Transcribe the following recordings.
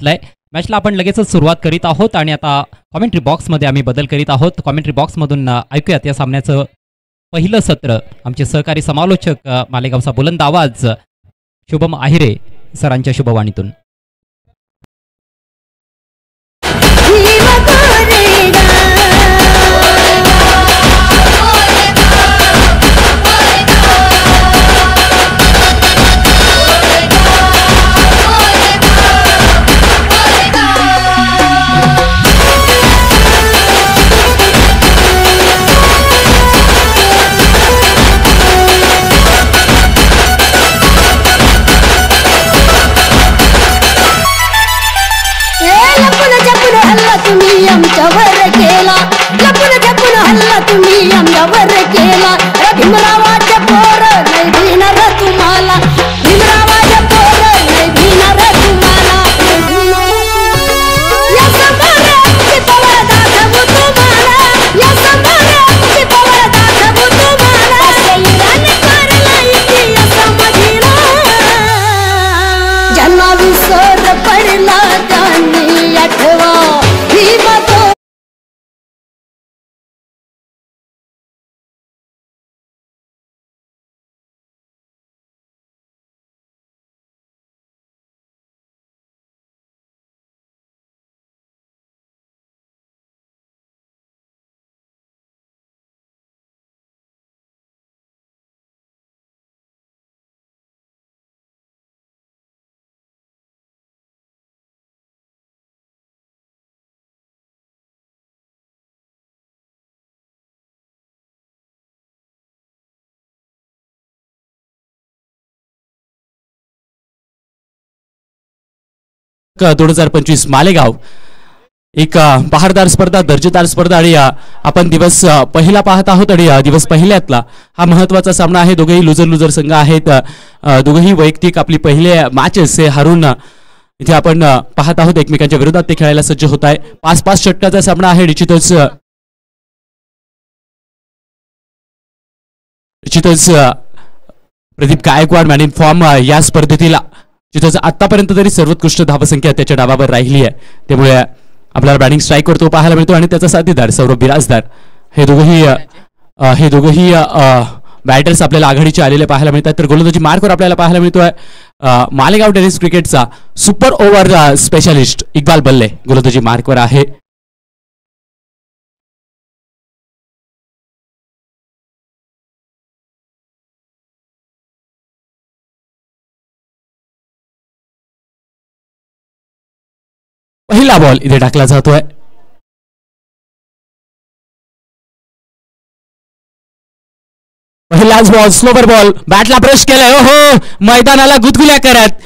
मॅचला आपण लगेचच सुरुवात करीत आहोत आणि आता कॉमेंट्री बॉक्समध्ये आम्ही बदल करीत आहोत. कॉमेंट्री बॉक्समधून ऐकूयात या सामन्याचं पहिलं सत्र. आमचे सहकारी समालोचक मालेगावचा बुलंद आवाज शुभम आहिरे सरांच्या शुभवाणीतून. तुम्ही आमच्यावर केला लपून जपून हल्ला तुम्ही आमच्यावर केला भीमरावाच्या पोर नाही भिणार तुम्हाला भीमरावाच्या पोर नाही भिणार तुम्हाला या समोर पवार दाखवू तुम्हाला या समोर पवार दाखवू तुम्हाला सैराने करला इतिहास मधीला ज्यांना विसर पडला त्यांनी आठवा का 2025 मालेगाव एक बहारदार स्पर्धा दर्जेदार स्पर्धा आणि आपण दिवस पहिला पाहत आहोत आणि दिवस पहिल्यातला हा महत्त्वाचा सामना आहे. दोघेही लुजर संघ आहेत. दोघेही वैयक्तिक आपली पहिले मॅचेस हे हारून इथे आपण पाहत आहोत एकमेकांच्या विरोधात ते खेळायला सज्ज होत आहे. 5-5 षटकाचा सामना आहे. निश्चितच Pradeep Gaikwad man in form या स्पर्धेतील जिथं आतापर्यंत तरी सर्वोत्कृष्ट धावसंख्या त्याच्या डावावर राहिली आहे. त्यामुळे आपल्याला बॅटिंग स्ट्राईकवर तो पाहायला मिळतो आणि त्याचा साथीदार सौरभ बिराजदार हे दोघंही बॅटर्स आपल्याला आघाडीचे आलेले पाहायला मिळतात. तर गोलंदाजी मार्कवर आपल्याला पाहायला मिळतोय मालेगाव टेनिस क्रिकेटचा सुपर ओव्हर स्पेशालिस्ट इक्बाल बल्ले गोलंदाजी मार्कवर आहे. पहिला बॉल इथे टाकला जातोय. पहिलाच बॉल स्लोवर बॉल बॅटला ब्रश केलाय. हो मैदानाला गुदगुल्या करत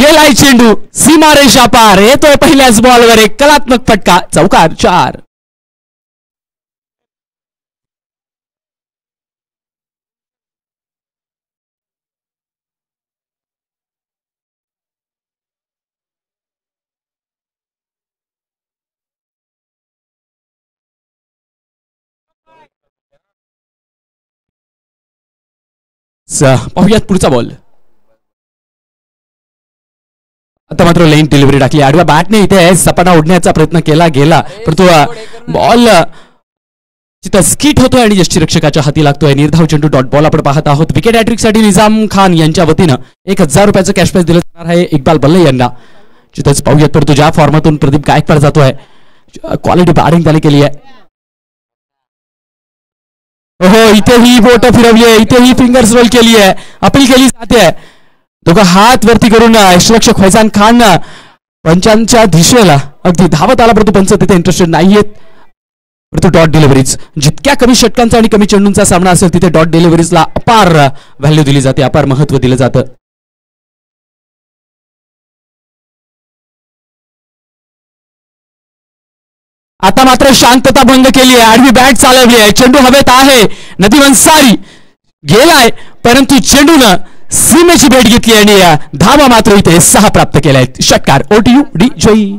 गेलाय चेंडू सीमारेषा पार. येतोय पहिल्याच बॉलवर एक कलात्मक फटका. चौकार 4. पाहूयात पुढचा बॉल. आता मात्र लेन डिलिव्हरी टाकली. आडव्या बॅटने इथे सपाटा ओढण्याचा प्रयत्न केला गेला परंतु बॉल तिथं स्किट होतोय आणि यष्टीरक्षकाच्या हाती लागतोय. निर्धाव चेंडू डॉट बॉल आपण पाहत आहोत. विकेट हॅट्रिक साठी निजाम खान यांच्या वतीनं 1000 रुपयाचं कॅश प्राइज दिलं जाणार आहे इक्बाल बल्ले यांना. तिथंच पाहूयात परंतु ज्या फॉर्मातून प्रदीप गायकवाड जातोय क्वालिटी बॅटिंग त्याने केली आहे. हो इथे ही बोट फिरवली आहे. इथे ही फिंगर्स रोल केली आहे. अपील केली जाते. दोघं हात वरती करून यष्टीरक्षक फैजान खान पंचांच्या दिशेला अगदी धावत आला परंतु पंच तिथे इंटरेस्टेड नाहीयेत. परंतु डॉट डिलिव्हरीज जितक्या कमी षटकांचा आणि कमी चेंडूंचा सामना असेल तिथे डॉट डिलिव्हरीजला अपार व्हॅल्यू दिली जाते. अपार महत्व दिलं जातं. आता मात्र शांतता भंग केली आहे. आडवी बॅट चालवली आहे. चेंडू हवेत आहे. नदीम अन्सारी गेलाय परंतु चेंडूनं सीमेची भेट घेतली आणि धावा मात्र इथे 6 प्राप्त केल्या. षटकार OTU डी जॉई.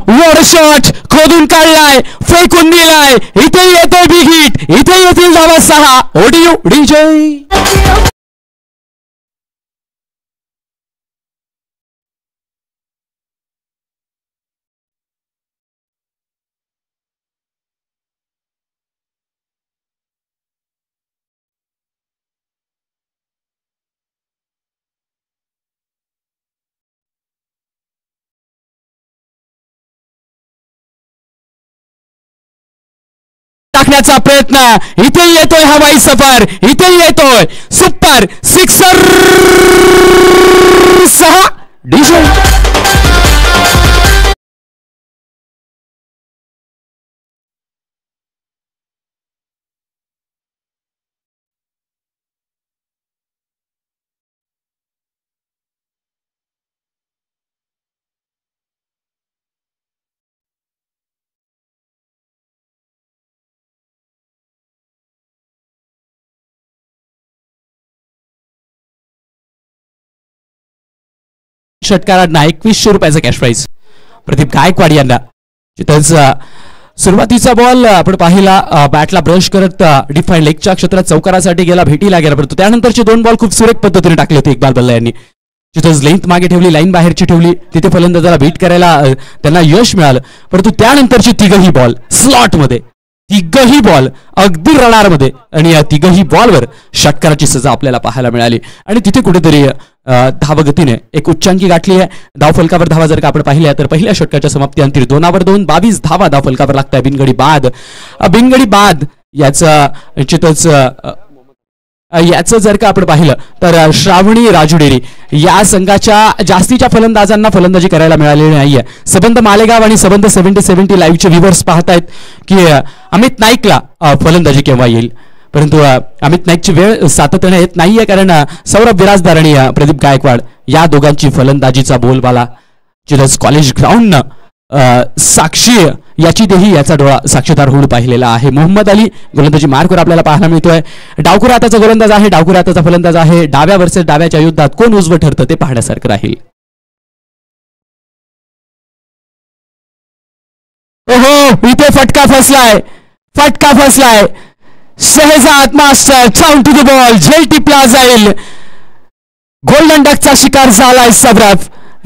व्हॉट शॉट खोदून काढलाय, फेकून दिलाय, इथे येतोय बिग हिट, इथे येतील धावा 6. ओडिओ डीजे टाकण्याचा प्रयत्न, इथे येतोय हवाई सफर, इथे येतोय सुपर सिक्सर 6. डीजे षटकारांना 2100 रुपयाचा कॅश प्राइज प्रदीप गायकवाड यांना. जिथंच सुरुवातीचा बॉल आपण पाहिला बॅटला ब्रश करत डिफाईन लेगच्या क्षेत्रात चौकारासाठी गेला, भेटीला गेला, परंतु त्यानंतरचे 2 बॉल खूप सुरेख पद्धतीने टाकले होते इक्बाल बल्ला यांनी. जिथंच लेंथ मागे ठेवली, लाईन बाहेरची ठेवली, तिथे फलंदाजाला बीट करायला त्यांना यश मिळालं, परंतु त्यानंतरची तिघही बॉल स्लॉटमध्ये, तिघही बॉल अगदी रडारमध्ये, आणि या तिघही बॉलवर षटकाराची सजा आपल्याला पाहायला मिळाली. आणि तिथे कुठेतरी धावगतीने एक उच्चांकी गाठली आहे. धावफलकावर धावा जर का आपण पाहिल्या तर पहिल्या षटकाच्या समाप्तीअंती 2/2 22 धावा धावफलकावर लागताय. बिनगडी बाद याचं निश्चितच याचं जर का आपण पाहिलं तर श्रावणी राजुडेरी या संघाच्या जास्तीच्या फलंदाजांना फलंदाजी करायला मिळालेली नाहीये. सबंध मालेगाव आणि सबंध 70-70 लाईव्हचे व्ह्यूअर्स पाहतायत की अमित नाईकला फलंदाजी केव्हा येईल, परंतु अमित नाईकची वेळ सातत्याने येत नाहीये, कारण सौरभ बिराजदार आणि प्रदीप गायकवाड या दोघांची फलंदाजीचा बोलबाला जिल्ह्यात कॉलेज ग्राउंडनं साक्षी याची देही याचा डोळा साक्षीदार होऊन पाहिलेला आहे. मोहम्मद अली गोलंदाजी मार्कवर आपल्याला पाहायला मिळतोय. डावखुरा हाताचा गोलंदाज आहे, डावखुरा हाताचा फलंदाज आहे. डाव्या वर्सेस डाव्याच्या युद्धात कोण उजवं ठरतं ते पाहण्यासारखं राहील. ओहो, इथे फटका फसलाय. शहजाद मास्टर चाऊन टू द बॉल, झेल टिपला जाईल. गोल्डन डकचा शिकार झालाय सौरभ.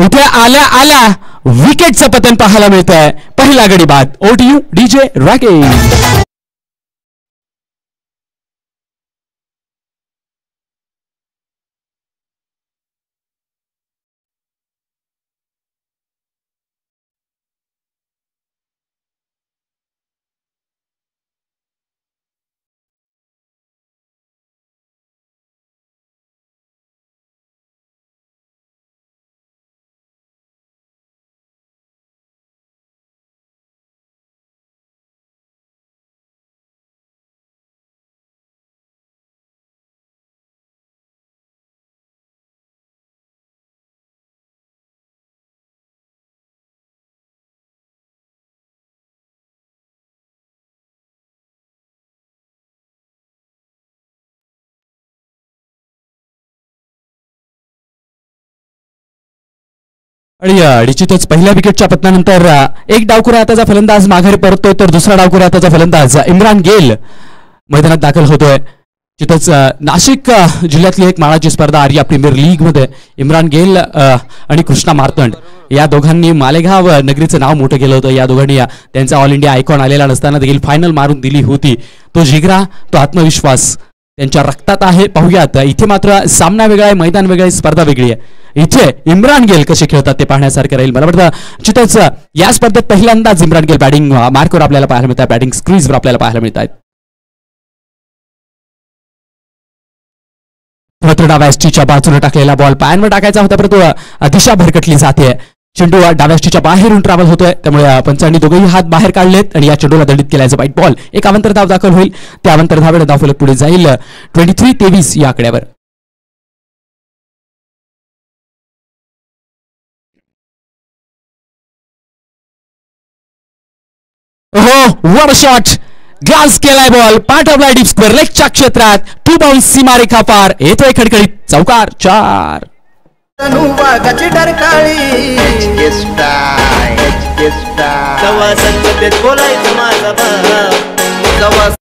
इथे आल्या विकेटचं पतन पाहायला मिळत आहे. पहिला गडी बाद. ओटीयू डीजे रॅकेट. आणि निश्चितच पहिल्या विकेटच्या पतनानंतर एक डावखुरा हाताचा फलंदाज माघारी परततोय, तर दुसरा डावखुरा हाताचा फलंदाज इम्रान गेल मैदानात दाखल होतोय. तिथंच नाशिक जिल्ह्यातली एक मानाची स्पर्धा आर्या प्रीमियर लीग मध्ये इम्रान गेल आणि कृष्णा मार्तंड या दोघांनी मालेगाव नगरीचं नाव मोठं केलं होतं. या दोघांनी त्यांचा ऑल इंडिया आयकॉन आलेला नसताना देखील फायनल मारून दिली होती. तो जिगरा, तो आत्मविश्वास त्यांच्या रक्तात आहे. पाहूयात, इथे मात्र सामना वेगळा आहे, मैदान वेगळं आहे, स्पर्धा वेगळी आहे. इथे इम्रान गेल कसे खेळतात ते पाहण्यासारखं राहील. मला वाटतं चितच या स्पर्धेत पहिल्यांदाच इम्रान गेल बॅटिंग मार्कवर आपल्याला पाहायला मिळतात, बॅटिंग स्क्रीजवर आपल्याला पाहायला मिळतात. मात्र डाव्यास्टीच्या बाजूने टाकलेला बॉल पायांवर टाकायचा होता, परंतु दिशा भरकटली जाते. चेंडू डाव्यास्टीच्या बाहेरून ट्रॅव्हल होतोय, त्यामुळे पंचांनी दोघेही हात बाहेर काढलेत आणि या चेंडूला दंडित केल्याचं वाईट बॉल. एक अवांतर धाव दाखल होईल, त्या अवांतर धावेने धावफलक पुढे जाईल 23-23 या आकड्यावर. ओहो, वर शॉट, ग्लास केलाय बॉल, पाठवलाय डीप स्क्वेअर लेगच्या क्षेत्रात, 2 बाउन्स सीमारेखा पार, येतोय खडखडीत चौकार. 4 जेव्हा संसदेत बोलायचं माझा बाप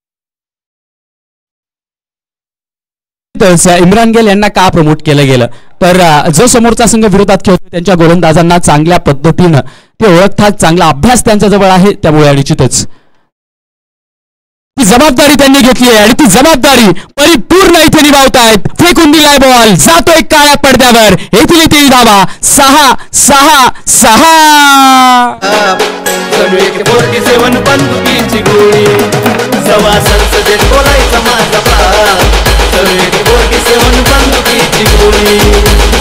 जेव्हा इम्रान गेल यांना का प्रमोट केलं गेलं तर जो समोरचा संघ विरोधात खेळतो त्यांच्या गोलंदाजांना चांगल्या पद्धतीनं ते ओळखतात, चांगला अभ्यास त्यांच्या जवळ आहे, त्यामुळे निश्चितच ती जबाबदारी त्यांनी घेतली आहे आणि ती जबाबदारी परिपूर्ण इथे निभावतायत. फेकून दिलाय बॉल, जातोय काळ्या पडद्यावर, येथील इथे धावा 6-6-6. सेवन बंदुकीची गोळी जेव्हा संसदेत बोलायचं माझा बाप सेवन बंदुकीची गोळी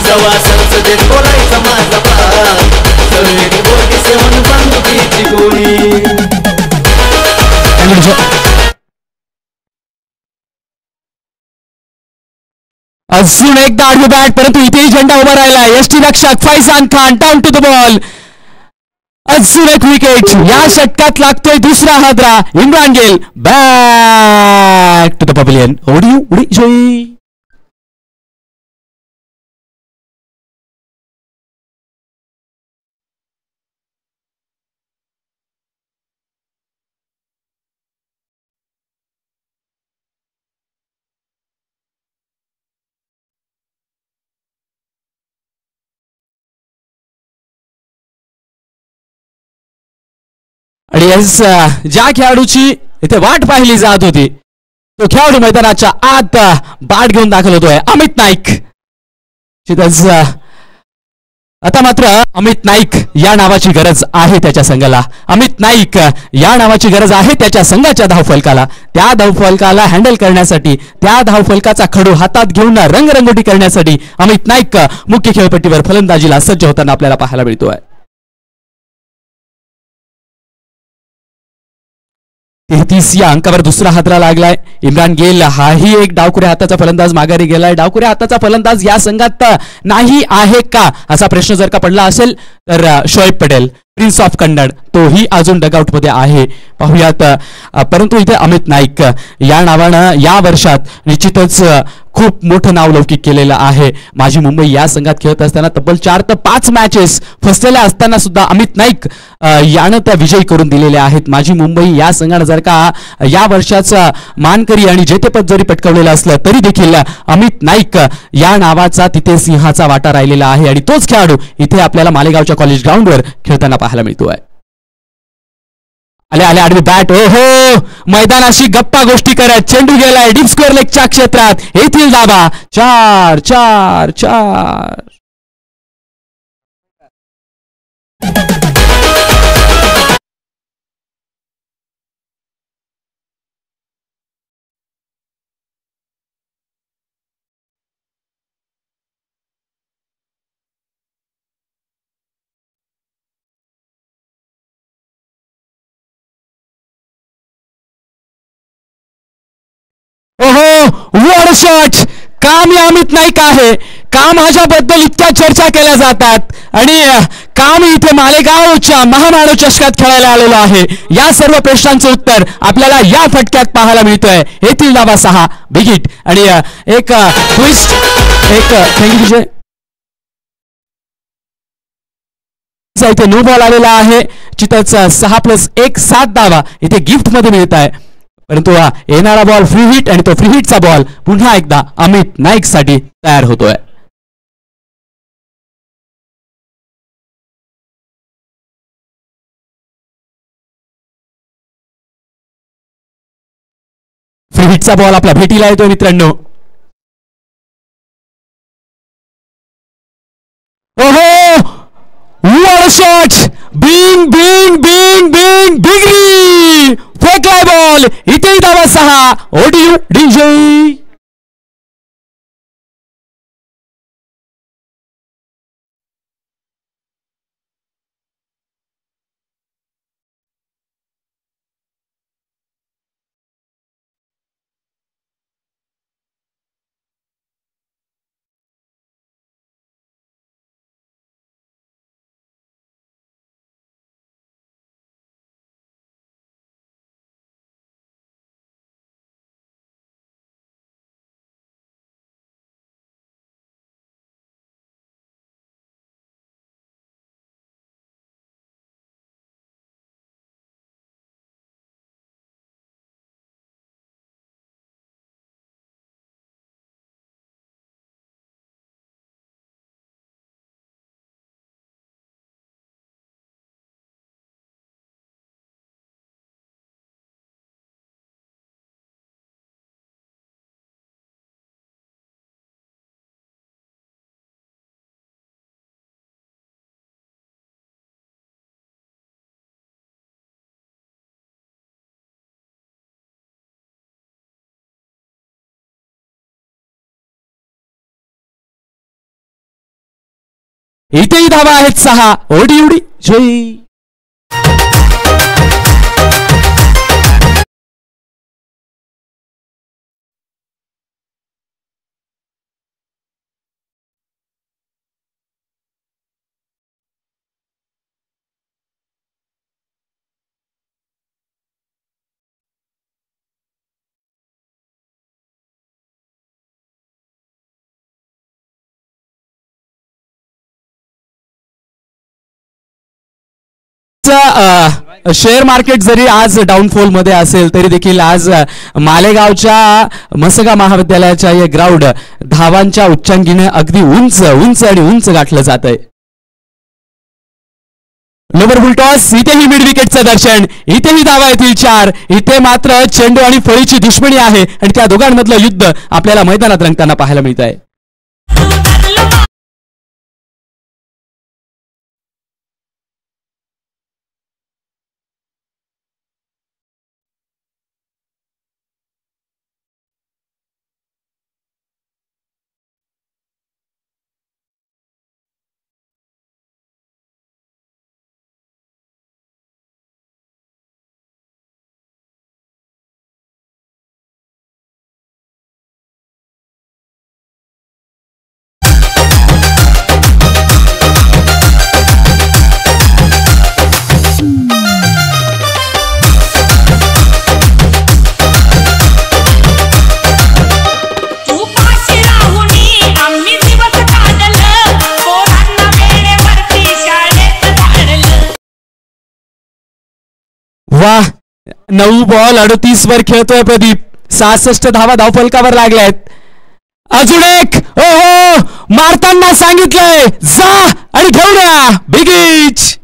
जेव्हा संसदेत बोलायचं माझा बाप सेवन बंदुकीची गोळी. अजून एकदा आडवी बॅट, परंतु इथेही झेंडा उभा राहिला. यष्टी रक्षक Faizan Khan down to the ball. अजून एक विकेट या षटकात लागतोय दुसरा हादरा. इम्रान गेल बॅक टू द पवेलियन. उडी जोई. आणि ज्या खेळाडूची इथे वाट पाहिली जात होती तो खेळाडू मैदानाच्या आत बॅट घेऊन दाखल होतोय अमित नाईक. आता मात्र अमित नाईक या नावाची गरज आहे त्याच्या संघाला. अमित नाईक या नावाची गरज आहे त्याच्या संघाच्या धावफलकाला. त्या धावफलकाला हँडल करण्यासाठी, त्या धावफलकाचा खडू हातात घेऊन रंगरंगोटी करण्यासाठी अमित नाईक मुख्य खेळपट्टीवर फलंदाजीला सज्ज होताना आपल्याला पाहायला मिळतोय. 33 या अंकावर दुसरा हादरा लागलाय. इम्रान गेल हाही एक डावकुऱ्या हाताचा फलंदाज माघारी गेलाय. डावकुऱ्या हाताचा फलंदाज या संघात नाही आहे का असा प्रश्न जर का पडला असेल तर शोएब पटेल, प्रिन्स ऑफ कन्नड, तोही अजून डगआउट मध्ये आहे, पाहूयात. परंतु इथे अमित नाईक या नावानं या वर्षात निश्चितच खूप मोठं नाव लौकिक केलेलं आहे. माझी मुंबई या संघात खेळत असताना तब्बल 4 ते 5 मॅचेस फसलेल्या असताना सुद्धा अमित नाईक यानं त्या विजयी करून दिलेल्या आहेत. माझी मुंबई या संघानं जर का या वर्षाचा मानकरी आणि जेतेपद जरी पटकावलेलं असलं तरी देखील अमित नाईक या नावाचा तिथे सिंहाचा वाटा राहिलेला आहे आणि तोच खेळाडू इथे आपल्याला मालेगावच्या कॉलेज ग्राउंडवर खेळताना पाहायला मिळतोय. आले आले आडवी बॅट. ओहो, मैदानाशी गप्पा गोष्टी करत चेंडू गेलाय डीप स्क्वेअर लेगच्या क्षेत्रात. येथील धावा 4-4-4. ओहो, व्हॉट अ शॉट. काम या अमित नाईक आहे. काम ह्याच्याबद्दल इतक्या चर्चा केल्या जातात आणि काम इथे मालेगावच्या महामानव चषकात खेळायला आलेलो आहे. या सर्व प्रश्नांचं उत्तर आपल्याला या फटक्यात पाहायला मिळतोय. येथील धावा 6 विकेट आणि एक ट्विस्ट. एक थँक्यू विजय. इथे नो बॉल आलेला आहे. चितच 6+1 7 धावा इथे गिफ्ट मध्ये मिळत आहे. परंतु येणारा बॉल फ्री हिट आणि तो फ्री हिटचा बॉल पुन्हा एकदा अमित नाईक साठी तयार होतोय. फ्री हिटचा बॉल आपल्या भेटीला येतोय मित्रांनो. ओहो, व्हॉट अ शॉट. बिंग बिंग बिंग बिंग बिगरी फेकलाय बॉल. इथे धावा 6. ओडीयू डीजे. इथेही धावा आहेत 6. ओडी उडी जय. शेअर मार्केट जरी आज डाऊनफॉल मध्ये असेल तरी देखील आज मालेगावच्या मसगा महाविद्यालयाच्या हे ग्राउंड धावांच्या उच्चांकीने अगदी उंच उंच आणि उंच गाठलं जात आहे. लोवर फुल टॉस. इथेही मिड विकेटचं दर्शन. इथेही धावा येतील 4. इथे मात्र चेंडू आणि फळीची दुश्मनी आहे आणि त्या दोघांमधलं युद्ध आपल्याला मैदानात रंगताना पाहायला मिळत आहे. वाह. 9 बॉल 38 वर खेळतोय प्रदीप. 66 धावा धावफलकावर लागल्यात. अजून एक. ओहो, मारताना सांगितलंय जा आणि घेऊन या. बिग इच.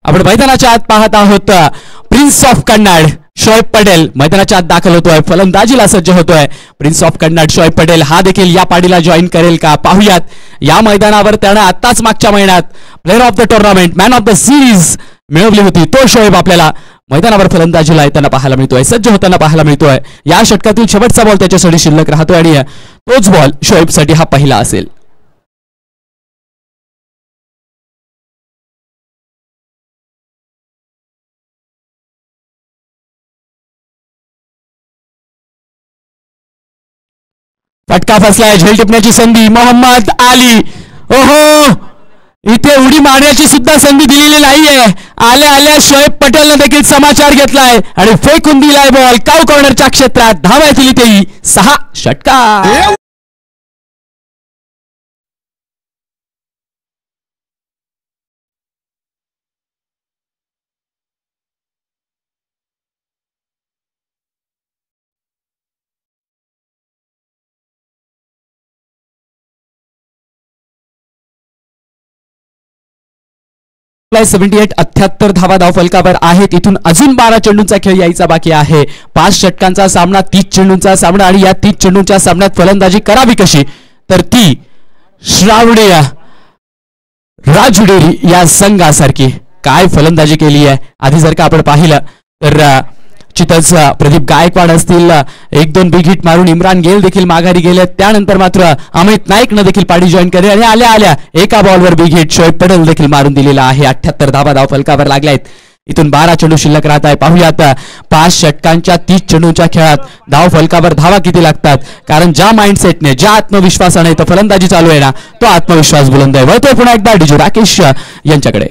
आपण मैदानाच्या आत पाहत आहोत. प्रिन्स ऑफ कन्नड शोएब पटेल मैदानाच्या आत दाखल होतोय. फलंदाजीला सज्ज होतोय. प्रिन्स ऑफ कन्नड शोएब पटेल हा देखील या पाडीला जॉईन करेल का पाहूयात. या मैदानावर त्यानं आताच मागच्या महिन्यात player of the tournament man of the series मिळवली होती. तो शोएब आपल्याला मैदानावर फलंदाजीला येताना पाहायला मिळतोय. सज्ज होताना पाहायला मिळतोय. या षटकातील शेवटचा बॉल त्याच्यासाठी शिल्लक राहतोय आणि तोच बॉल शोएबसाठी हा पहिला असेल. फटका फसलाय. झेल टिपण्याची संधी मोहम्मद आली. ओहो, इथे उडी मारण्याची सुद्धा संधी दिलेली नाहीये. आल्या आल्या शोएब पटेलनं देखील समाचार घेतलाय आणि फेकून दिलाय बॉल काव कॉर्नरच्या क्षेत्रात. धावा येतील इथेही 6. षटकार. 78 78 धावा धाव फलकावर आहेत. इथून अजून 12 चेंडूंचा खेळ यायचा बाकी आहे. 5 षटकांचा सामना, 30 चेंडूंचा सामना आणि या 30 चेंडूंच्या सामन्यात फलंदाजी करावी कशी, तर ती श्रावणी राजुडेरी या संघासारखी काय फलंदाजी केली आहे. आधी जर का आपण पाहिलं तर चितच प्रदीप गायकवाड असतील, 1-2 बिग हिट मारून इम्रान गेल देखील माघारी गेले. त्यानंतर मात्र अमित नाईकनं देखील पाडी जॉईन केले आणि आल्या आल्या एका बॉलवर बिग हिट शोएब पटेल देखील मारून दिलेला आहे. 78 धावा धाव फलकावर लागल्यात. इथून 12 चेंडू शिल्लक राहत आहे. पाहूयात 5 षटकांच्या 30 चेंडूच्या खेळात धाव फलकावर धावा किती लागतात. कारण ज्या माइंडसेटने, ज्या आत्मविश्वासाने इथं फलंदाजी चालू आहे ना, तो आत्मविश्वास बुलंद आहे. वळतोय पुन्हा एकदा डीजे राकेश यांच्याकडे.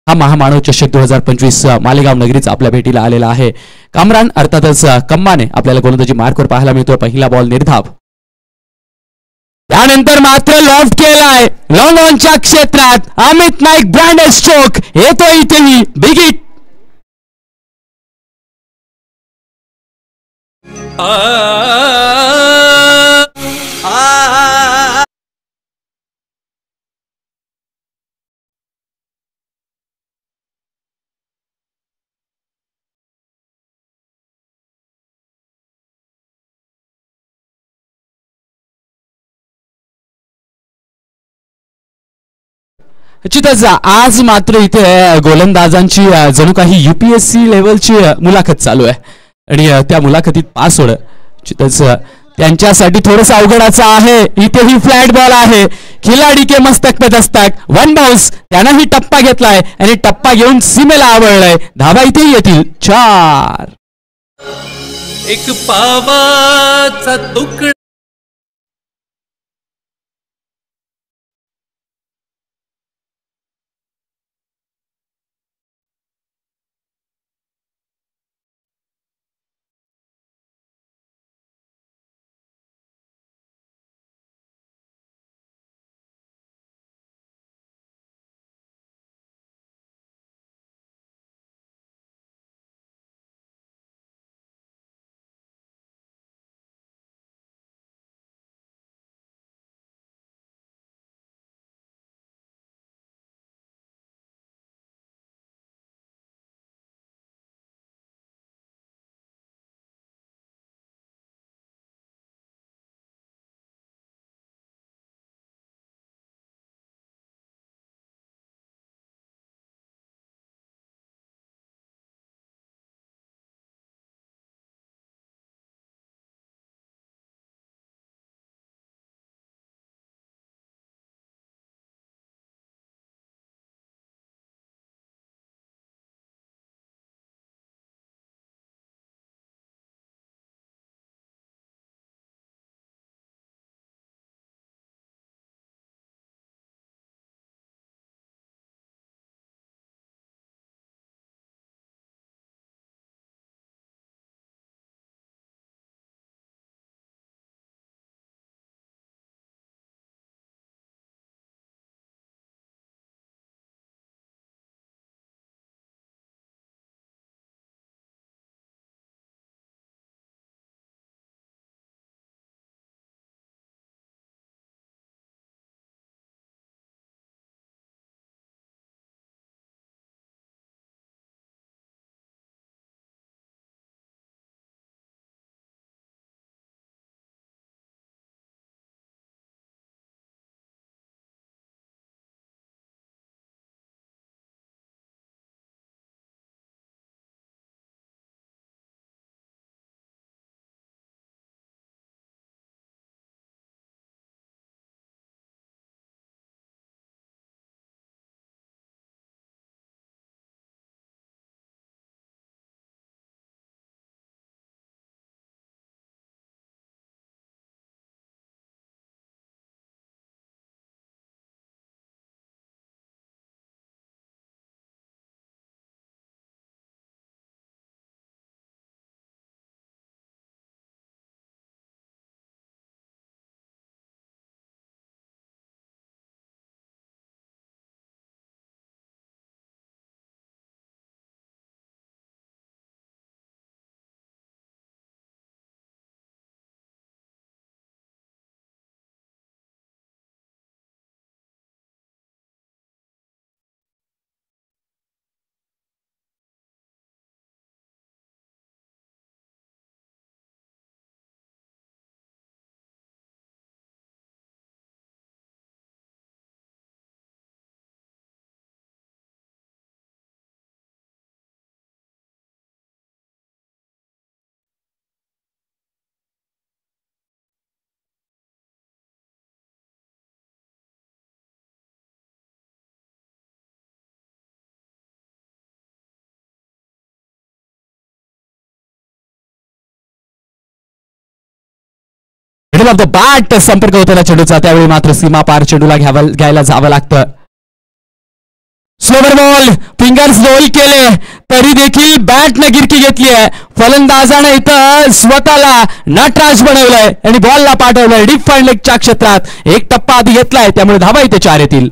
हा महामानव चषक 2025 मालेगाव नगरीच आपल्या भेटीला आलेला आहे. कामरान अर्थातच कम्माने आपल्याला गोलंदाजी मार्कवर पाहायला मिळतो. पहिला बॉल निर्धाव. त्यानंतर मात्र लॉफ्ट केलाय लॉंग ऑनच्या क्षेत्रात. अमित नाईक ब्रँडेड स्ट्रोक येतो इथेही बिग हिट. निश्चितच आज मात्र इथे गोलंदाजांची जणू काही UPSC लेवलची मुलाखत चालू आहे आणि त्या मुलाखतीत पास होणं निश्चितच त्यांच्यासाठी थोडंसं अवघडाचं आहे. इथेही फ्लॅट बॉल आहे. खिलाडी के मस्तक पे दस्तक. 1 बाउन्स. त्यानंही टप्पा घेतलाय आणि टप्पा घेऊन सीमेला आवळलाय. धावा इथे येतील 4. एक पावाचा तुकडा ऑफ द बॅट संपर्क होताना चेंडूचा, त्यावेळी मात्र सीमा पार चेंडूला घ्यायला जावं लागतं. स्लोवर बॉल, फिंगर्स रोल केले तरी देखील बॅटनं गिरकी घेतली आहे. फलंदाजानं इथं स्वतःला नटराज बनवलंय आणि बॉलला पाठवलंय डीप फाईन लेगच्या क्षेत्रात. एक टप्पा आधी घेतलाय, त्यामुळे धावा इथे 4 येतील.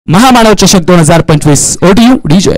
महामानव चषक 2025 ODU DJ.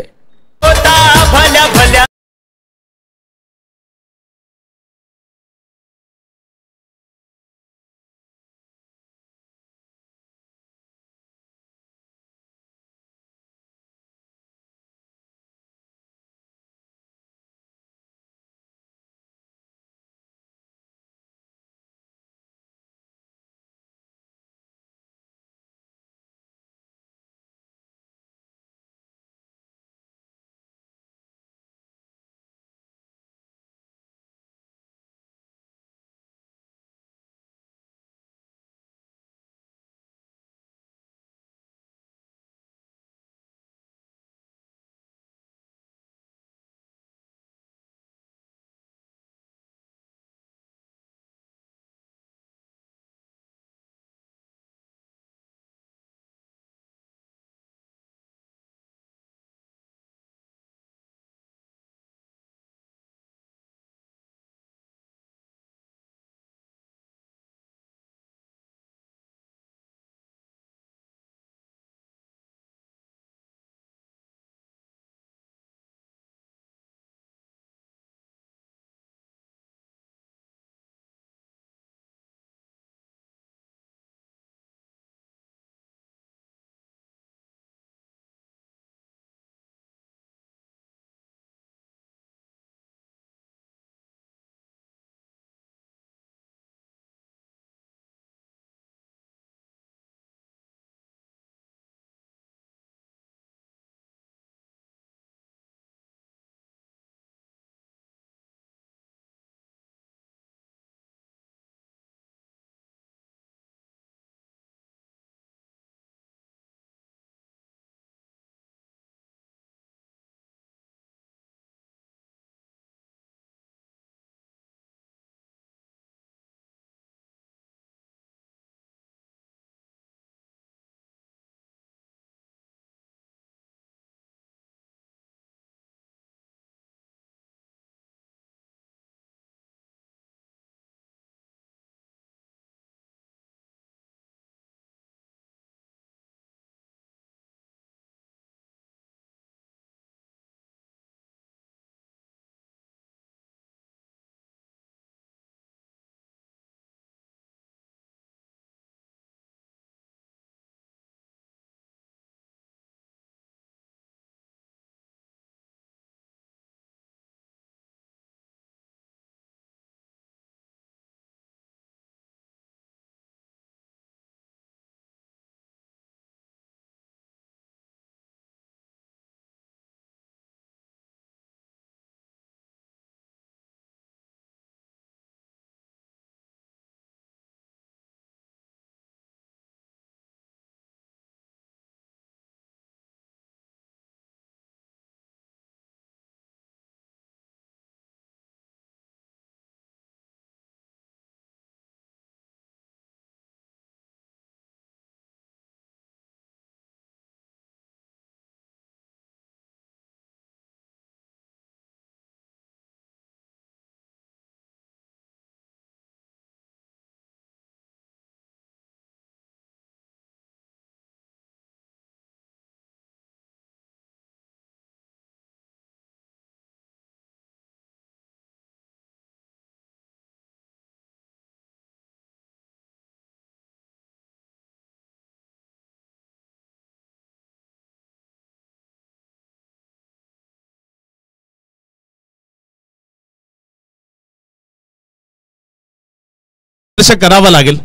करावा लागेल.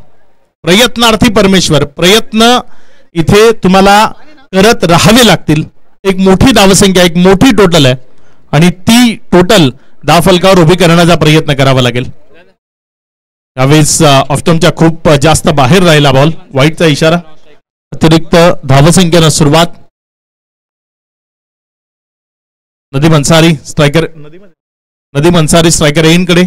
प्रयत्नार्थी परमेश्वर, प्रयत्न इथे तुम्हाला करत राहावे लागतील. एक मोठी धावसंख्या, एक मोठी टोटल आहे आणि ती टोटल धावफलकावर उभी करण्याचा प्रयत्न करावा लागेल. यावेळेस ऑफस्टंपच्या खूप जास्त बाहेर राहिला बॉल, वाईटचा इशारा. अतिरिक्त धावसंख्येनं सुरुवात. नदीम अन्सारी स्ट्रायकर एनकडे,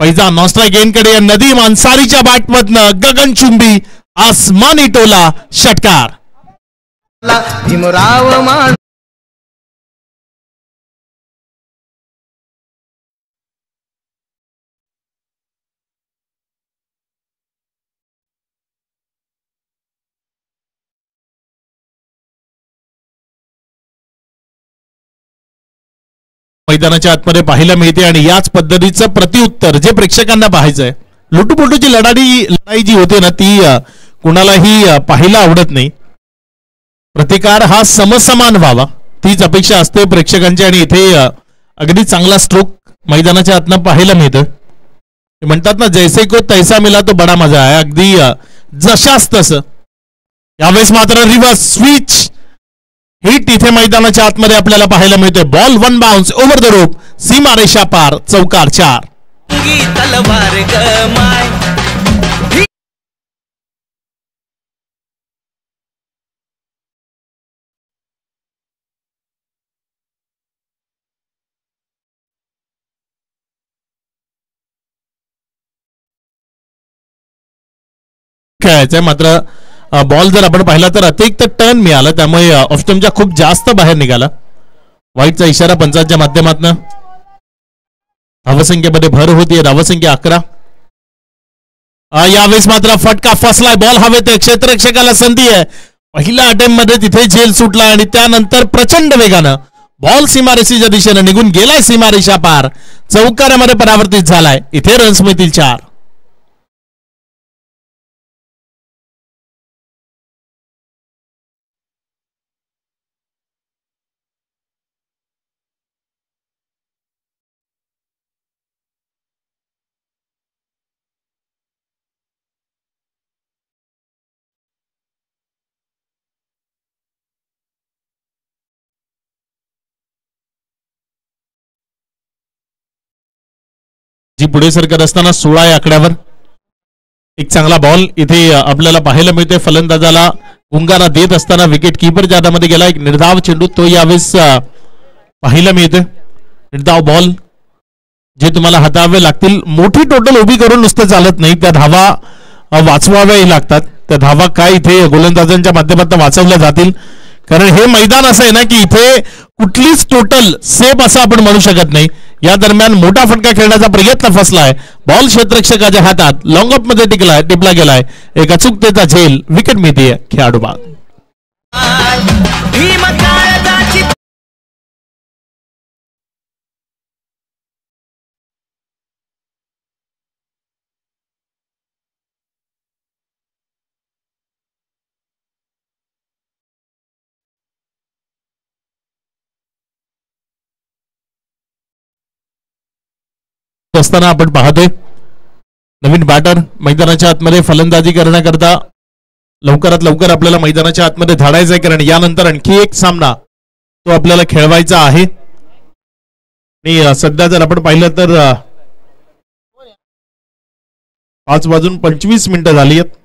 पैजा नॉन स्ट्राईक एनकडे. नदीम अन्सारीच्या बॅटमधनं गगनचुंबी आसमानी टोला षटकार. भीमराव मान मैदानाच्या आतमध्ये पाहायला मिळते आणि याच पद्धतीचं प्रत्युत्तर जे प्रेक्षकांना पाहायचंय. लुटूपुटूची लढाई जी होते ना ती कुणालाही पाहायला आवडत नाही. प्रतिकार हा समसमान व्हावा तीच अपेक्षा असते प्रेक्षकांची आणि इथे अगदी चांगला स्ट्रोक मैदानाच्या आतनं पाहायला मिळतं. म्हणतात ना जैसे को तैसा मिला तो बडा मजा आहे. अगदी जशाच तसं. यावेळेस मात्र रिव्हर्स स्विच हिट इथे मैदानाच्या आतमध्ये आपल्याला पाहायला मिळतोय. Ball one bounce over the rope, सीमारेषा पार, चौकार 4. तलवार गमाय खेळायचंय. मात्र बॉल जर आपण पाहिला तर अतिरिक्त टर्न मिळाला, त्यामुळे ऑफस्टंपच्या खूप जास्त बाहेर निघाला. वाईटचा इशारा पंचांच्या माध्यमातून. धावसंख्येमध्ये भर होतीये, धावसंख्या 11. यावेळेस मात्र फटका फसलाय. बॉल हवेत, क्षेत्ररक्षकाला संधी आहे. पहिल्या अटेम्प्ट मध्ये तिथे झेल सुटला आणि त्यानंतर प्रचंड वेगानं बॉल सीमारेषेच्या दिशेने निघून गेलाय. सीमारेषा पार, चौकारामध्ये परावर्तित झालाय. इथे रन्स मिळतील 4. जी पुढे सरकत असताना 16 या आकड्यावर एक चांगला बॉल इथे आपल्याला पाहायला मिळते. फलंदाजाला गुंगारा देत असताना विकेट किपर हातामध्ये गेला. एक निर्धाव चेंडू तो यावेळेस पाहायला मिळते. निर्धाव बॉल जे तुम्हाला हाताळावे लागतील. मोठी टोटल उभी करून नुसतं चालत नाही, त्या धावा वाचवाव्याही लागतात. त्या धावा काय इथे गोलंदाजांच्या माध्यमातून वाचवल्या जातील, कारण हे मैदान असं आहे ना की इथे कुठलीच टोटल सेफ असं आपण म्हणू शकत नाही. या दरम्यान मोठा फटका खेळण्याचा प्रयत्न फसलाय. बॉल क्षेत्ररक्षकाच्या हातात लॉंग ऑफ मध्ये टिपला गेलाय. एक अचूकतेचा झेल, विकेट मिळते खेळाडू बाद. असताना आपण पाहतोय नवीन बॅटर मैदानाच्या आतमध्ये फलंदाजी करण्याकरता लवकरात लवकर आपल्याला मैदानाच्या आतमध्ये धाडायचं आहे, कारण यानंतर आणखी एक सामना तो आपल्याला खेळवायचा आहे. आणि सध्या जर आपण पाहिलं तर 5:25 झाली आहेत.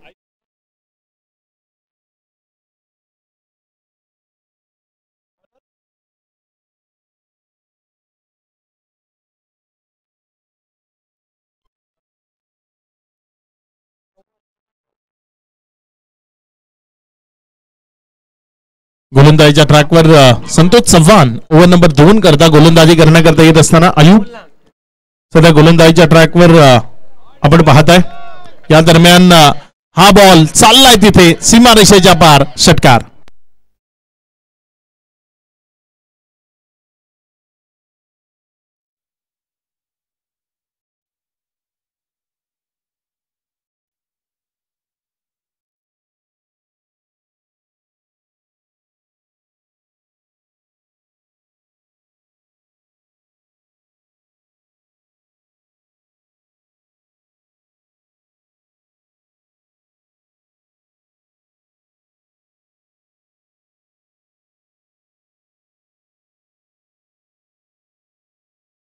गोलंदाजीच्या ट्रॅकवर संतोष चव्हाण ओव्हर नंबर 2 करता गोलंदाजी करण्याकरता येत असताना अयूब सध्या गोलंदाजीच्या ट्रॅकवर आपण पाहताय. या दरम्यान हा बॉल चाललाय तिथे सीमारेषेच्या पार, षटकार.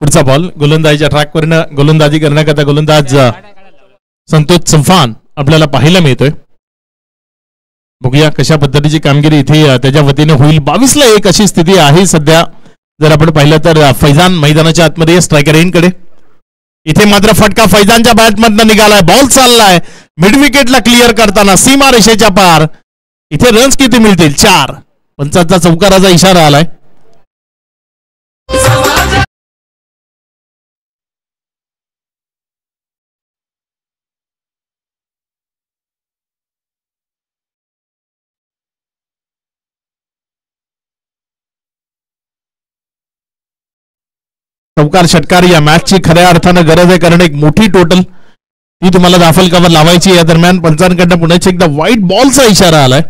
पुढचा बॉल गोलंदाजीच्या ट्रॅकवरनं गोलंदाजी करण्याकरता गोलंदाज संतोष चव्हाण आपल्याला पाहायला मिळतोय. बघूया कशा पद्धतीची कामगिरी इथे त्याच्या वतीने होईल. 22-1 अशी स्थिती आहे सध्या. जर आपण पाहिलं तर फैजान मैदानाच्या आतमध्ये स्ट्रायकर एंडकडे. इथे मात्र फटका फैजानच्या बॅटमधनं निघालाय. बॉल चाललाय मिड विकेटला क्लिअर करताना सीमा रेषेच्या पार. इथे रन्स किती मिळतील? 4. पंचांचा चौकाराचा इशारा आलाय. चौकार षटकार या मॅचची खऱ्या अर्थानं गरज आहे, कारण एक मोठी टोटल ती तुम्हाला दाफलकावर लावायची. या दरम्यान पंचांकडनं पुन्हा एकदा व्हाईट बॉलचा इशारा आलाय.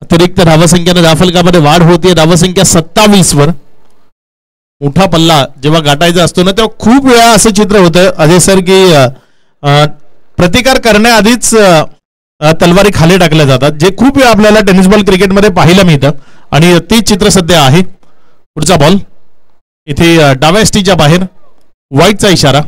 अतिरिक्त धावसंख्येने दाफलकामध्ये वाढ होते. धावसंख्या 27 वर. मोठा पल्ला जेव्हा गाठायचा असतो ना तेव्हा खूप वेळा असं चित्र होतं अजय सर की प्रतिकार करण्याआधीच तलवारी खाली टाकल्या जातात, जे खूप वेळा आपल्याला टेनिस बॉल क्रिकेटमध्ये पाहायला मिळतं आणि ते चित्र सध्या आहे. पुढचा बॉल इथे डाव्या स्टीच्या बाहेर व्हाईटचा इशारा.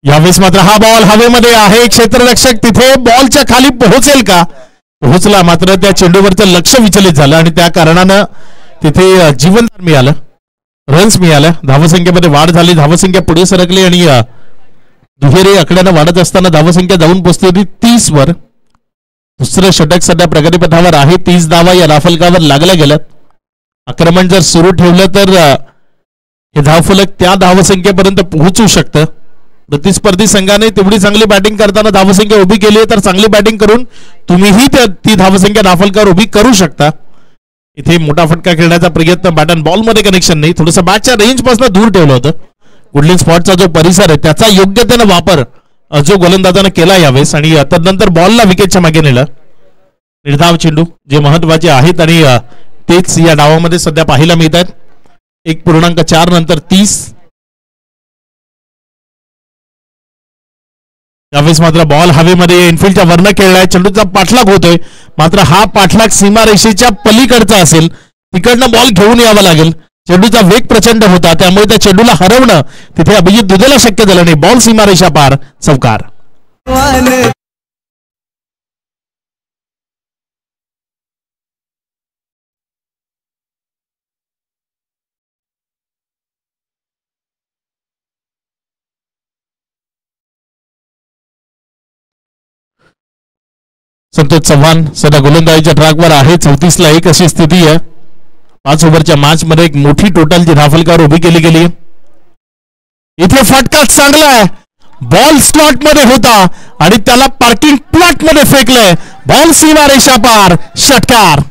यावेळेस मात्र हा बॉल हवेमध्ये आहे. क्षेत्ररक्षक तिथे बॉलच्या खाली पोहोचेल का? पोहोचला, मात्र त्या चेंडूवरचं लक्ष विचलित झालं आणि त्या कारणानं तिथे जीवनदान मिळालं, रन्स मिळाल्या. धावसंख्येमध्ये वाढ झाली. धावसंख्या पुढे सरकली आणि दुहेरी आकड्यानं वाढत असताना धावसंख्या जाऊन पोहोचली 30 वर. दुसरं षटक सध्या प्रगतीपथावर आहे. 30 धावा या दाफलकावर लागल्या गेल्यात. आक्रमण जर सुरू ठेवलं तर हे धावफलक त्या धावसंख्येपर्यंत पोहोचू शकतं. प्रतिस्पर्धी संघाने तेवढी चांगली बॅटिंग करताना धावसंख्या उभी केली आहे, तर चांगली बॅटिंग करून तुम्हीही ती धावसंख्या दाफलकावर उभी करू शकता. इथे मोठा फटका खेळण्याचा प्रयत्न, बॅट अँड बॉल मध्ये कनेक्शन नाही, थोडंसं बॅटच्या रेंज पासून दूर ठेवलं होतं. गुडलिंग स्पॉटचा जो परिसर आहे त्याचा योग्यतेनं वापर जो गोलंदाजानं केला यावेळेस आणि तदनंतर बॉलला विकेटच्या मागे नेलं. निर्धाव चेंडू जे महत्वाचे आहेत आणि तेच या डावामध्ये सध्या पाहायला मिळत आहेत. 1.4 नंतर 30. यावेळेस मात्र बॉल हवेमध्ये इनफिल्डच्या वरनं खेळलाय. चेंडूचा पाठलाग होतोय, मात्र हा पाठलाग सीमारेषेच्या पलीकडचा असेल. तिकडनं बॉल घेऊन यावा लागेल. चेंडूचा वेग प्रचंड होता, त्यामुळे त्या चेंडूला हरवणं तिथे अभिजित दुधेला शक्य झालं नाही. बॉल सीमारेषा पार, चौकार. संतोष चव्हाण सध्या गोलंदाजीच्या ट्रॅकवर आहे. 34-1 अशी स्थिती आहे. 5 ओव्हरच्या मॅच मध्ये एक मोठी टोटल जी धावफलकावर उभी केली गेली. इथे फटका चांगला आहे. बॉल स्लॉट मध्ये होता आणि त्याला पार्किंग प्लॉट मध्ये फेकलंय. बॉल सीमारेषा पार, षटकार.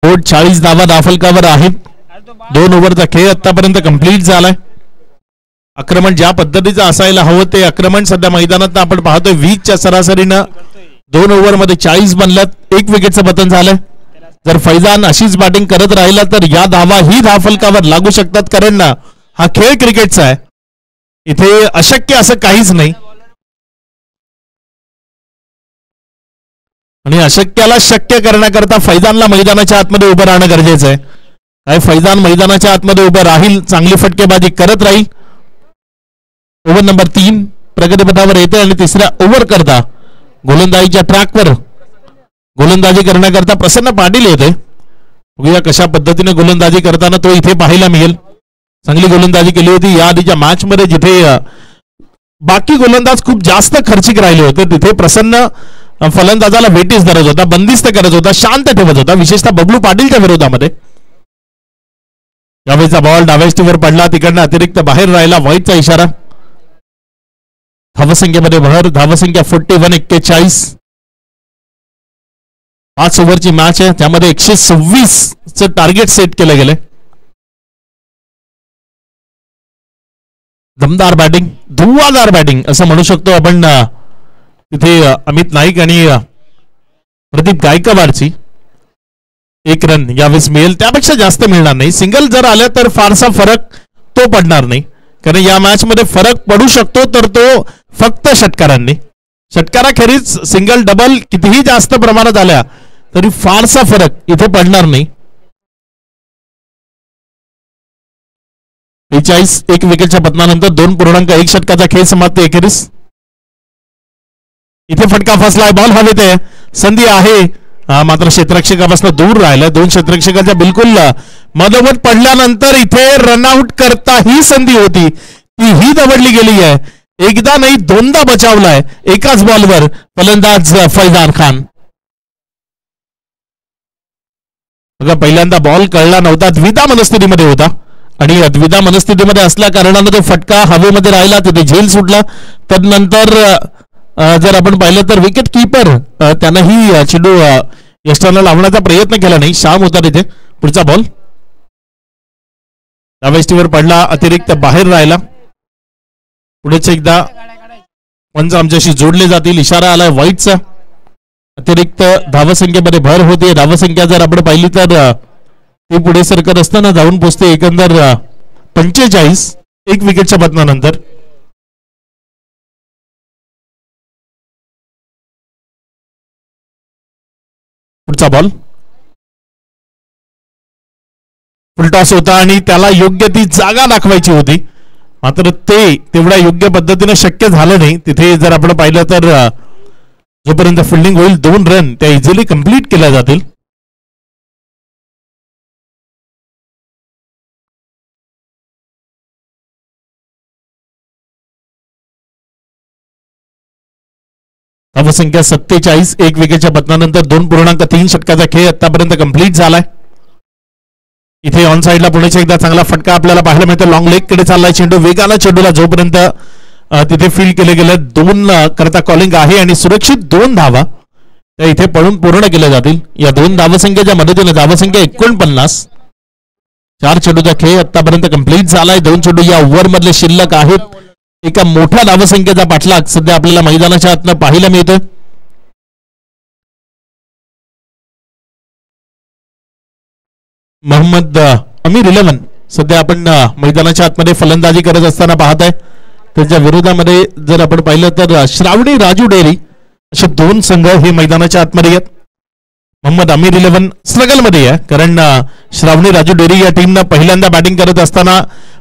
बोर्ड 40 धावा दाफलकावर आहेत. 2 ओव्हरचा खेळ आतापर्यंत कंप्लीट झालाय. आक्रमण ज्या पद्धतीचं असायला हवं ते आक्रमण सध्या मैदानात आपण पाहतोय. 20च्या सरासरीनं 2 ओव्हरमध्ये 40 बनल्यात. 1 विकेटचं पतन झालंय. जर फैजान अशीच बॅटिंग करत राहिला तर या धावा ही धावफलकावर लागू शकतात, कारण हा खेळ क्रिकेटचा आहे. इथे अशक्य असं काहीच नाही आणि अशक्याला शक्य करण्याकरता फैजानला मैदानाच्या आतमध्ये उभं राहणं गरजेचं आहे. काय फैजान मैदानाच्या आतमध्ये उभं राहील, चांगली फटकेबाजी करत राहील. ओव्हर नंबर 3 प्रगतीपथावर येते आणि तिसऱ्या ओव्हर करता गोलंदाजीच्या ट्रॅकवर गोलंदाजी करण्याकरता प्रसन्न पाटील येते. बघूया कशा पद्धतीने गोलंदाजी करताना तो इथे पाहायला मिळेल. चांगली गोलंदाजी केली होती या आधीच्या मॅच मध्ये, जिथे बाकी गोलंदाज खूप जास्त खर्चिक राहिले होते. तिथे प्रसन्न फलंदाजाला वेटीस धरत होता, बंदिस्त करत होता, शांत ठेवत होता, विशेषतः बबलू पाटीलच्या विरोधामध्ये. यावेळीचा बॉल डाव्याष्टीवर पडला, तिकडनं अतिरिक्त बाहेर राहिला, व्हाईटचा इशारा. धावसंख्येमध्ये भर, धावसंख्या 41-41. 5 ओव्हरची मॅच आहे, त्यामध्ये 126 टार्गेट सेट केलं गेले. दमदार बॅटिंग, धुव्वाधार बॅटिंग असं म्हणू शकतो आपण. तिथे अमित नाईक आणि प्रदीप गायकवाडची 1 रन यावेळेस मिळेल, त्यापेक्षा जास्त मिळणार नाही. सिंगल जर आलं तर फारसा फरक तो पडणार नाही, कारण या मॅच मध्ये फरक पडू शकतो तर तो फक्त षटकारांनी. षटकाराखेरीज सिंगल डबल कितीही जास्त प्रमाणात आल्या तरी फारसा फरक इथे पडणार नाही. 45 1 विकेटच्या पतनानंतर 2.1 षटकाचा खेळ समाप्ती अखेरीस. इथे फटका फसलाय, बॉल हवेत आहे, संधी आहे, मात्र क्षेत्ररक्षकापासून दूर राहिला. 2 क्षेत्ररक्षकाच्या बिलकुल मधोमध पडल्यानंतर इथे रनआउट करता ही संधी होती, तीही दवडली गेली आहे. एकदा नाही 2दा बचावलाय एकाच बॉलवर फलंदाज फैजान खान. बघा, पहिल्यांदा बॉल कळला नव्हता, द्विधा मनस्थितीमध्ये होता आणि द्विधा मनस्थितीमध्ये असल्या कारणाने तो फटका हवेमध्ये राहिला, तिथे झेल सुटला. तदनंतर जर आपण पाहिलं तर विकेट कीपर त्यानंही चेंडू यष्टीला लावण्याचा प्रयत्न केला नाही, श्याम होता तिथे. पुढचा बॉल डाव्याष्टीवर पडला, अतिरिक्त बाहेर राहिला. पुढेच एकदा पंच आमच्याशी जोडले जातील, इशारा आलाय व्हाईटचा. अतिरिक्त धावसंख्येमध्ये भर होते. धावसंख्या जर आपण पाहिली तर ते पुढे सरकत असताना जाऊन पोहोचते एकंदर 45 1 विकेटच्या पतनानंतर. पुढचा बॉल फुलटॉस होता आणि त्याला योग्य ती जागा दाखवायची होती, मात्र ते तेवढ्या योग्य पद्धतीने शक्य झालं नाही. तिथे जर आपण पाहिलं तर जोपर्यंत फिल्डिंग होईल 2 रन त्या इझिली कंप्लीट केल्या जातील. धावसंख्या 47 1 विकेटच्या पतनानंतर 2.3 षटकाचा खेळ आतापर्यंत कंप्लीट झालाय. इथे ऑन साइडला पुण्याच्या एकदा चांगला फटका आपल्याला पाहायला मिळतो. लॉंग लेग कडे चाललाय चेंडू, वेगाला चेंडूला जोपर्यंत तिथे फील्ड केले गेले 2 करता कॉलिंग आहे आणि सुरक्षित 2 धावा त्या इथे पडून पूर्ण केल्या जातील. या 2 धावसंख्येच्या मदतीने धावसंख्या 49. 4 चेंडूचा खेळ आतापर्यंत कंप्लीट झालाय. 2 चेंडू या ओव्हर मधले शिल्लक आहेत. एका मोठ्या धावसंख्येचा पाठलाग सध्या आपल्याला मैदानाच्या आतनं पाहायला मिळतोय. मोहम्मद अमीर 11 सध्या आपण मैदानाच्या आतमध्ये फलंदाजी करत असताना पाहत आहे. त्याच्या विरोधामध्ये जर आपण पाहिलं तर श्रावणी राजू डेरी असे 2 संघ हे मैदानाच्या आतमध्ये आहेत. मोहम्मद अमीर 11 स्ट्रगल मध्ये आहे, कारण श्रावणी राजू डेरी या टीमनं पहिल्यांदा बॅटिंग करत असताना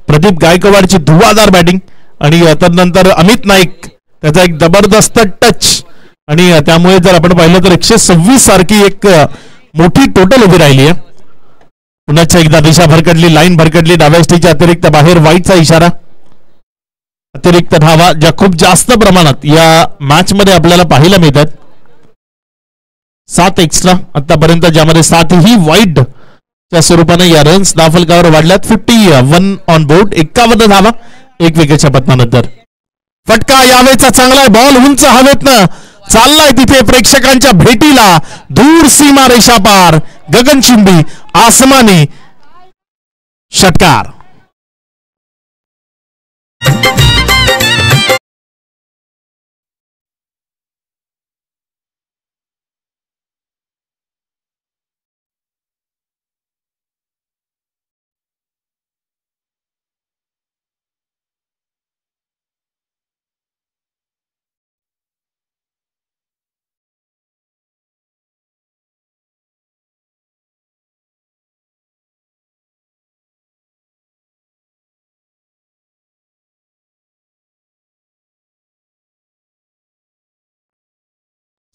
प्रदीप गायकवाडची धुव्वाधार बॅटिंग आणि तदनंतर अमित नाईक त्याचा एक जबरदस्त टच आणि त्यामुळे जर आपण पाहिलं तर 126 सारखी एक मोठी टोटल उभी राहिली आहे. पुन्हा एकदा दिशा भरकटली, लाईन भरकटली, डाव्याष्टीच्या अतिरिक्त बाहेर व्हाईटचा इशारा. अतिरिक्त धावा ज्या खूप जास्त प्रमाणात या मॅच मध्ये आपल्याला पाहायला मिळतात. 7 एक्स्ट्रा आतापर्यंत, ज्यामध्ये 7 ही वाईड च्या स्वरूपाने या रन्स धावफलकावर वाढल्यात. 51 ऑन बोर्ड, 51 धावा 1 विकेटच्या पतनानंतर. फटका यावेळेचा चांगला, बॉल उंच हवेतनं चाललाय तिथे प्रेक्षकांच्या भेटीला, दूर सीमा रेषा पार, गगनचुंबी आसमानी षटकार.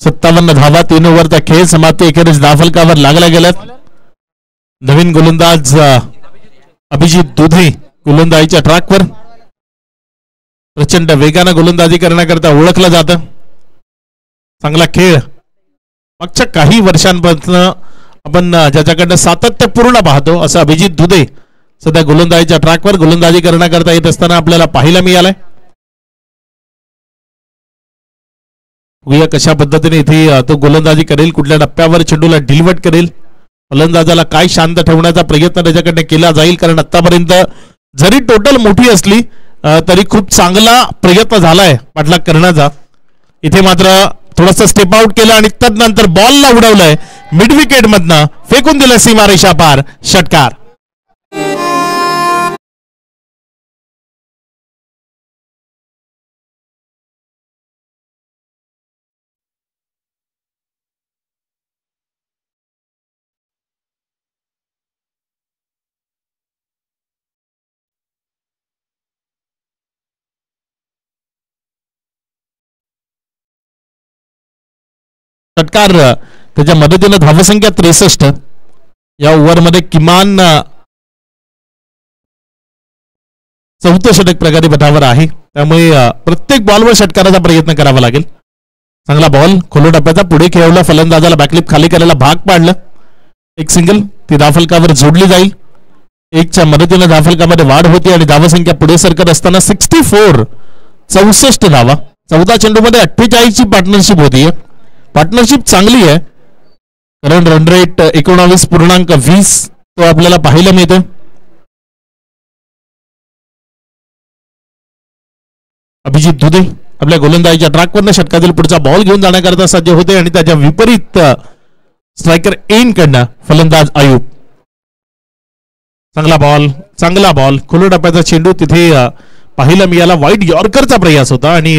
सत्तावन्न धावा 3 ओव्हरचा खेळ समाप्ती अखेरीस धावफलकावर लागला गेल्यात. नवीन गोलंदाज अभिजित दुधे गोलंदाजीच्या ट्रॅकवर. प्रचंड वेगानं गोलंदाजी करण्याकरता ओळखलं जातं. चांगला खेळ मागच्या काही वर्षांपासून आपण ज्याच्याकडनं सातत्यपूर्ण पाहतो असं अभिजित दुधे सध्या गोलंदाजीच्या ट्रॅकवर गोलंदाजी करण्याकरता येत असताना आपल्याला पाहायला मिळालंय. बघूया कशा पद्धतीने इथे तो गोलंदाजी करेल, कुठल्या टप्प्यावर चेंडूला डिलवट करेल, फलंदाजाला काय शांत ठेवण्याचा प्रयत्न त्याच्याकडनं केला जाईल. कारण आतापर्यंत जरी टोटल मोठी असली तरी खूप चांगला प्रयत्न झालाय पाठलाग करण्याचा. इथे मात्र थोडंसं स्टेप आउट केलं आणि तदनंतर बॉलला उडवलंय मिड विकेट मधनं, फेकून दिलं सीमारेषा पार, षटकार. षटकार त्याच्या मदतीनं धावसंख्या 63. या ओव्हरमध्ये किमान 4थं षटक प्रकारे पथावर आहे, त्यामुळे प्रत्येक बॉलवर षटकाराचा प्रयत्न करावा लागेल. चांगला बॉल खोलो टप्प्याचा पुढे खेळवला, फलंदाजाला बॅकलिप खाली करायला भाग पाडलं. एक सिंगल ती धावफलकावर जोडली जाईल. 1च्या मदतीनं धावफलकामध्ये वाढ होती आणि धावसंख्या पुढे सरकत असताना 64 धावा. 14 चेंडूमध्ये 48ची पार्टनरशिप होती. पार्टनरशिप चांगली आहे कारण रन रेट 19.20 तो आपल्याला पाहायला मिळतो. अभिजित दुधे आपल्या गोलंदाजीच्या ट्रॅकवरनं षटकातील पुढचा बॉल घेऊन जाण्याकरता सज्ज होते आणि त्याच्या विपरीत स्ट्रायकर एन कडनं फलंदाज आयुब. चांगला बॉल खोलो टप्प्याचा चेंडू तिथे पाहायला मिळाला. वाईट यॉर्करचा प्रयास होता आणि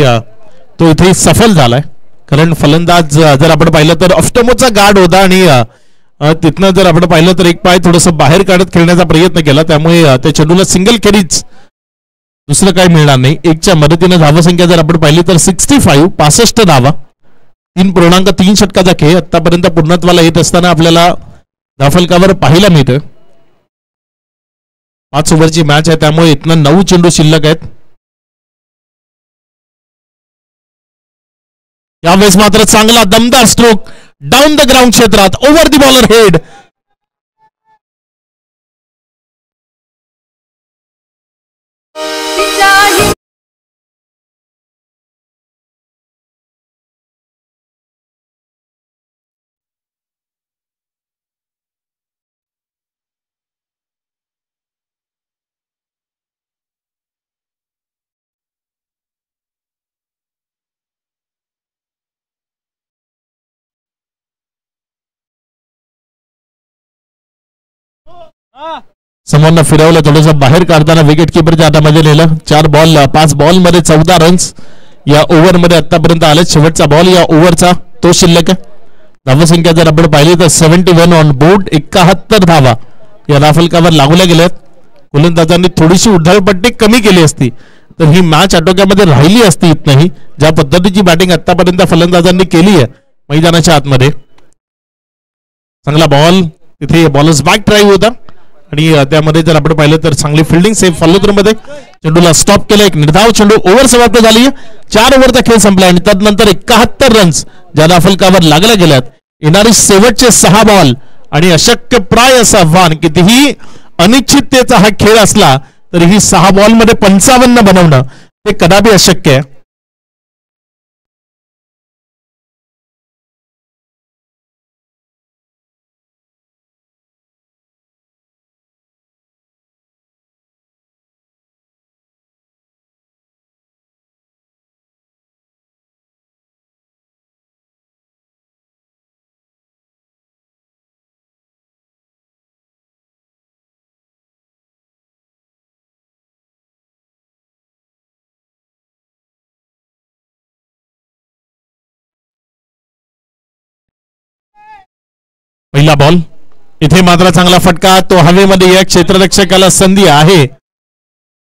तो इथे सफल झालाय. कारण फलंदाज जर आपण पाहिलं तर ऑफ्टमोचा गार्ड होता आणि तिथनं जर आपण पाहिलं तर एक पाय थोडस बाहेर काढत खेळण्याचा प्रयत्न केला, त्यामुळे त्या चेंडूला सिंगल खेरीज दुसरं काही मिळणार नाही. 1च्या मदतीनं धावसंख्या जर आपण पाहिली तर 65 धावा. 3.3 षटकाचा खेळ आतापर्यंत पूर्णत्वाला येत असताना आपल्याला धावफलकावर पाहायला मिळतं. 5 ओव्हरची मॅच आहे, त्यामुळे इथनं 9 चेंडू शिल्लक आहेत. यावेळेस मात्र चांगला दमदार स्ट्रोक डाऊन द ग्राउंड क्षेत्रात, ओव्हर द बॉलर हेड. समोरनं फिरवलं, थोडंसं बाहेर काढताना विकेट किपरच्या हातामध्ये नेलं. 5 बॉल मध्ये 14 रन्स या ओव्हरमध्ये आतापर्यंत आले. शेवटचा बॉल या ओव्हरचा तो शिल्लक आहे. धावसंख्या जर आपण पाहिली तर 71 ऑन बोर्ड, 71 धावा या धावफलकावर लागल्या गेल्यात. गोलंदाजांनी थोडीशी उधळपट्टी कमी केली असती तर ही मॅच आटोक्यामध्ये राहिली असती. इथनही ज्या पद्धतीची बॅटिंग आतापर्यंत फलंदाजांनी केली आहे मैदानाच्या आतमध्ये. चांगला बॉल, तिथे बॉलर्स बॅक ड्राईव्ह होता आणि त्यामध्ये जर आपण पाहिलं तर चांगली फिल्डिंग सेफ फॉलोथ्रूमध्ये चेंडूला स्टॉप केलं. एक निर्धाव चेंडू, ओव्हर समाप्त झाली. 4 ओव्हरचा खेळ संपला आणि त्यानंतर 71 रन्स ज्या धावफलकावर लागल्या गेल्यात. येणारे शेवटचे 6 बॉल आणि अशक्यप्राय असं आव्हान. कितीही अनिश्चिततेचा हा खेळ असला तरीही 6 बॉलमध्ये 55 बनवणं ते कदापि अशक्य आहे. पहिला बॉल, इथे मात्र चांगला फटका, तो हवेमध्ये. या क्षेत्ररक्षकाला संधी आहे.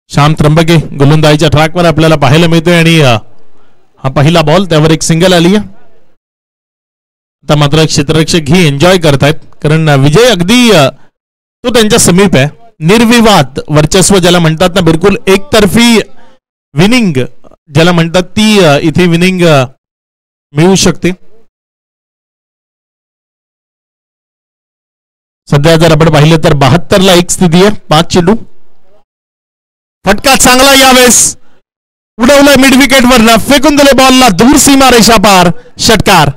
श्याम त्र्यंबके गोलंदाजीच्या ट्रॅकवर आपल्याला पाहायला मिळतोय आणि हा पहिला बॉल, त्यावर एक सिंगल आली. आता मात्र क्षेत्ररक्षक ही एन्जॉय करतायत कारण विजय अगदी तो त्यांच्या समीप आहे. निर्विवाद वर्चस्व ज्याला म्हणतात ना, बिलकुल एकतर्फी विनिंग ज्याला म्हणतात ती इथे विनिंग मिळू शकते. सध्या जर आपण पाहिलं तर 72ला 1 स्थिती आहे. 5 चेंडू. फटका चांगला यावेळेस उडवलाय मिड विकेट वरनं, फेकून दिले बॉलला दूर सीमा रेषा पार. षटकार.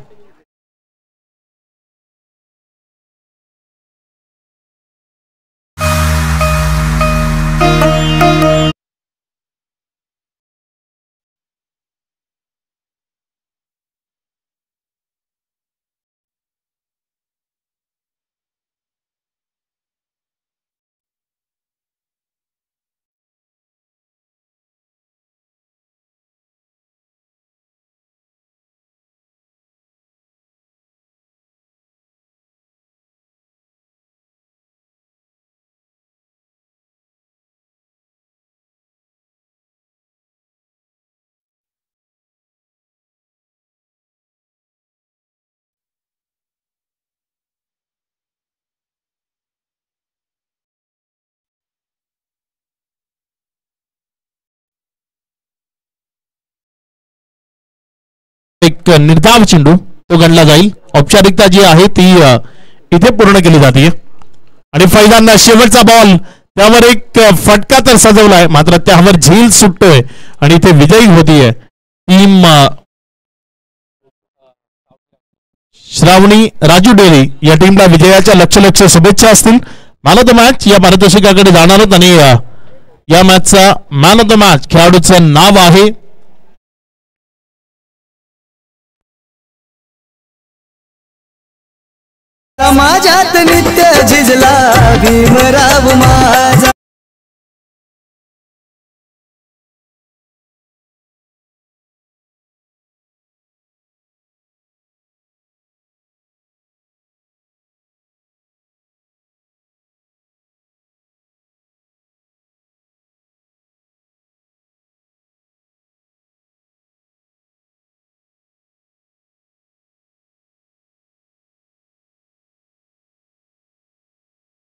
एक निर्धाव चेंडू तो गणला जाईल. औपचारिकता जी आहे ती इथे पूर्ण केली जाते आणि पहिल्यांदा शेवटचा बॉल त्यावर एक फटका तर सजवलाय, मात्र त्यावर झील सुटतोय आणि इथे विजयी होतीये टीम श्रावणी राजू डेरी. या टीमला विजयाच्या लक्ष शुभेच्छा असतील. मॅन ऑफ द मॅच या पारितोषिकाकडे जाणार आहोत आणि या मॅचचा मॅन ऑफ द मॅच खेळाडूचं नाव आहे समाजात नित्य झिजला भीमराव माझा.